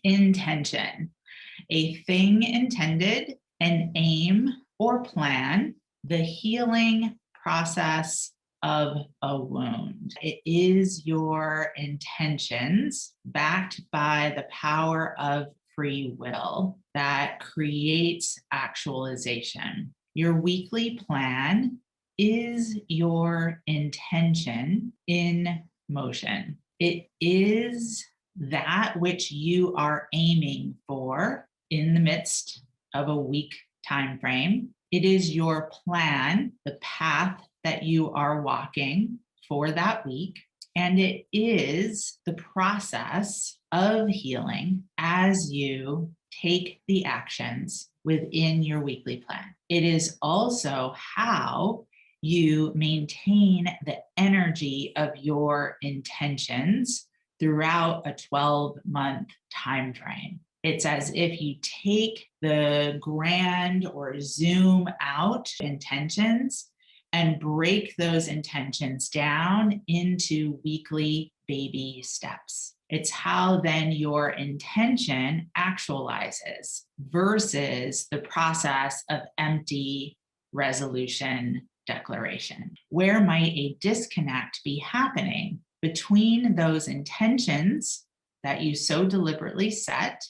Intention, a thing intended, an aim or plan, the healing process of a wound. It is your intentions backed by the power of free will that creates actualization. Your weekly plan is your intention in motion. It is that which you are aiming for in the midst of a week time frame. It is your plan, the path that you are walking for that week. And it is the process of healing as you take the actions within your weekly plan. It is also how you maintain the energy of your intentions throughout a 12-month time frame. It's as if you take the grand or zoom out intentions and break those intentions down into weekly baby steps. It's how then your intention actualizes versus the process of empty resolution declaration. Where might a disconnect be happening between those intentions that you so deliberately set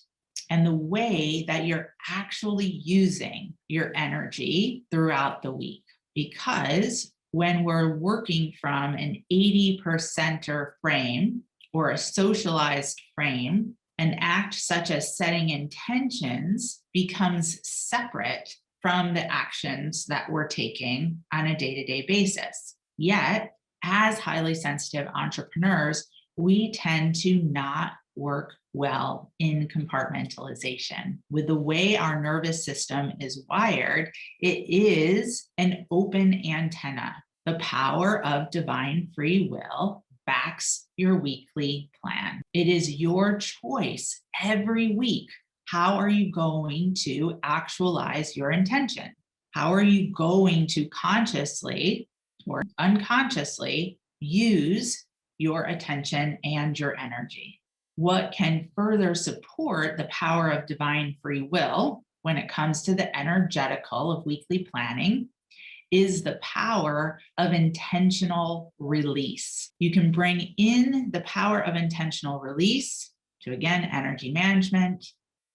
and the way that you're actually using your energy throughout the week? Because when we're working from an 80%er frame or a socialized frame, an act such as setting intentions becomes separate from the actions that we're taking on a day-to-day basis. Yet, as highly sensitive entrepreneurs, we tend to not work well in compartmentalization. With the way our nervous system is wired, it is an open antenna. The power of divine free will backs your weekly plan. It is your choice every week. How are you going to actualize your intention? How are you going to consciously or unconsciously use your attention and your energy? What can further support the power of divine free will when it comes to the energetical of weekly planning is the power of intentional release. You can bring in the power of intentional release to, again, energy management,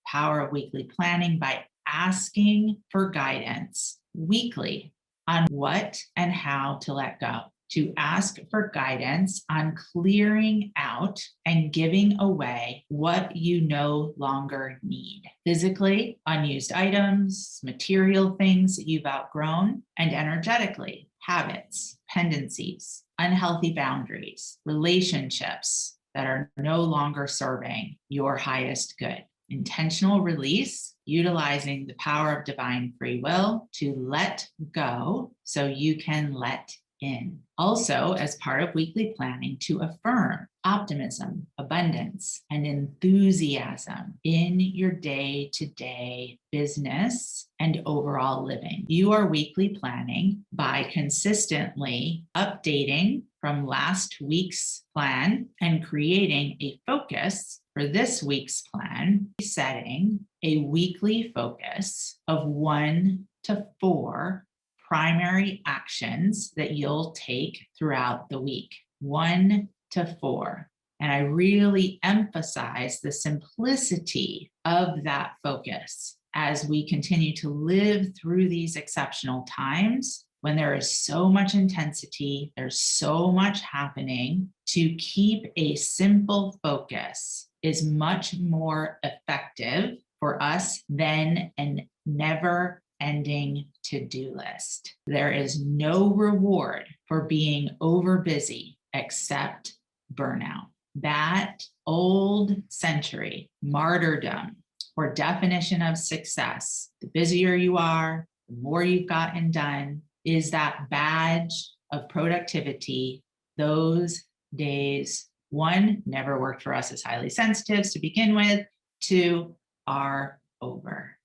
power of weekly planning by asking for guidance weekly on what and how to let go. To ask for guidance on clearing out and giving away what you no longer need. Physically, unused items, material things that you've outgrown, and energetically, habits, tendencies, unhealthy boundaries, relationships that are no longer serving your highest good. Intentional release, utilizing the power of divine free will to let go so you can let in. Also, as part of weekly planning, to affirm optimism, abundance, and enthusiasm in your day-to-day business and overall living. You are weekly planning by consistently updating from last week's plan and creating a focus for this week's plan, setting a weekly focus of 1 to 4 primary actions that you'll take throughout the week. 1 to 4. And I really emphasize the simplicity of that focus as we continue to live through these exceptional times when there is so much intensity, there's so much happening. To keep a simple focus is much more effective for us than an never-ending to-do list. There is no reward for being over busy except burnout. That old century martyrdom or definition of success, the busier you are, the more you've gotten done, is that badge of productivity. Those days, 1, never worked for us as highly sensitives to begin with, 2, are over.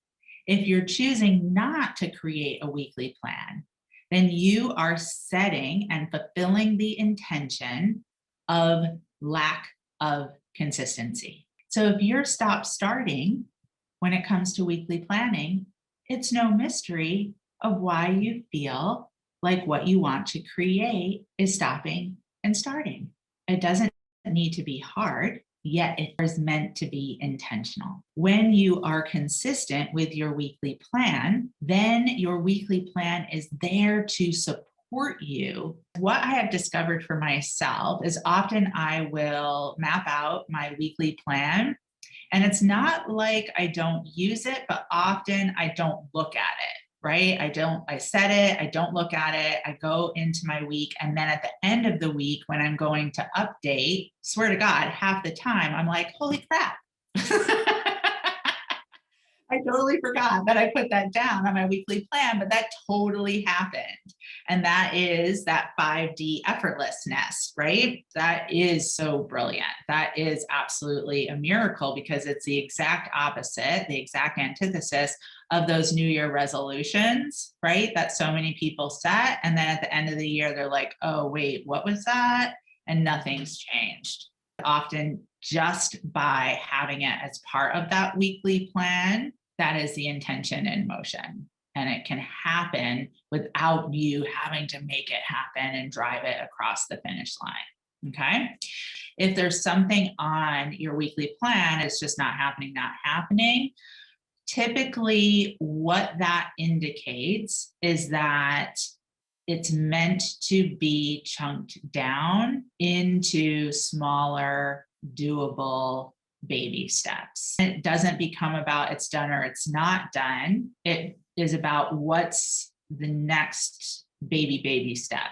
If you're choosing not to create a weekly plan, then you are setting and fulfilling the intention of lack of consistency. So if you're stop starting when it comes to weekly planning, it's no mystery of why you feel like what you want to create is stopping and starting. It doesn't need to be hard, yet it is meant to be intentional. When you are consistent with your weekly plan, then your weekly plan is there to support you. What I have discovered for myself is often I will map out my weekly plan, and it's not like I don't use it, but often I don't look at it, right? I set it, I don't look at it, I go into my week. And then at the end of the week, when I'm going to update, swear to God, half the time I'm like, holy crap. I totally forgot that I put that down on my weekly plan, but that totally happened. And that is that 5D effortlessness, right? That is so brilliant. That is absolutely a miracle because it's the exact opposite, the exact antithesis of those New Year resolutions, right? That so many people set. And then at the end of the year, they're like, oh, wait, what was that? And nothing's changed. Often just by having it as part of that weekly plan, that is the intention in motion. And it can happen without you having to make it happen and drive it across the finish line. Okay. If there's something on your weekly plan, it's just not happening. Typically, what that indicates is that it's meant to be chunked down into smaller, doable baby steps. It doesn't become about it's done or it's not done. It is about what's the next baby step.